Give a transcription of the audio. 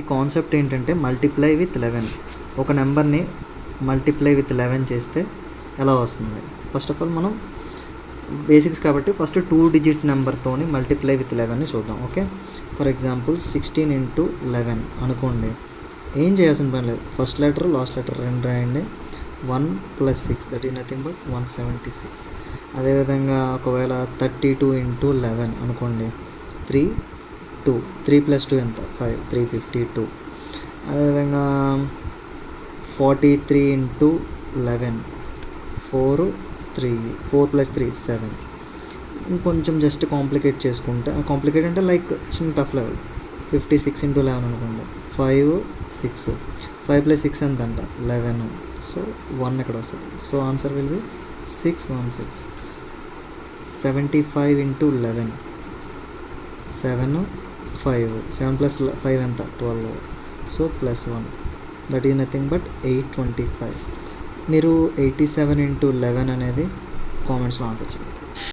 ఈ కాన్సెప్ట్ ఏంటంటే multiply with 11. ఒక నెంబర్ని మల్టిప్లై విత్ 11 చేస్తే ఎలా వస్తుంది. ఫస్ట్ ఆఫ్ ఆల్ మనం బేసిక్స్ కాబట్టి ఫస్ట్ 2 డిజిట్ నెంబర్తోని మల్టిప్లై విత్ 11ని చూద్దాం. ఓకే, ఫర్ ఎగ్జాంపుల్ 16 × 11 అనుకోండి. ఏం చేయాల్సిన పని లేదు, ఫస్ట్ లెటర్ లాస్ట్ లెటర్ రెండు రాయండి. 1 + 6 దట్ ఈజ్ నథింగ్ బట్ 176. అదేవిధంగా ఒకవేళ 32 × 11 అనుకోండి. 3 + 2 ఎంత, 5, 352. అదేవిధంగా 43 × 11 4 + 3 7. ఇంకొంచెం జస్ట్ కాంప్లికేట్ చేసుకుంటే, కాంప్లికేట్ అంటే లైక్ చిన్న టఫ్ లెవెల్. 56 × 11 అనుకోండి. 5 6 5 + 6 ఎంత అంట, 11. సో 1 ఇక్కడ వస్తుంది. So answer will be 616. 75 × 11 7 5 7 + 5 ఎంత, 12. So +1 that is nothing but 825. మీరు 87 × 11 అనేది కామెంట్స్లో ఆన్సర్ చేయండి.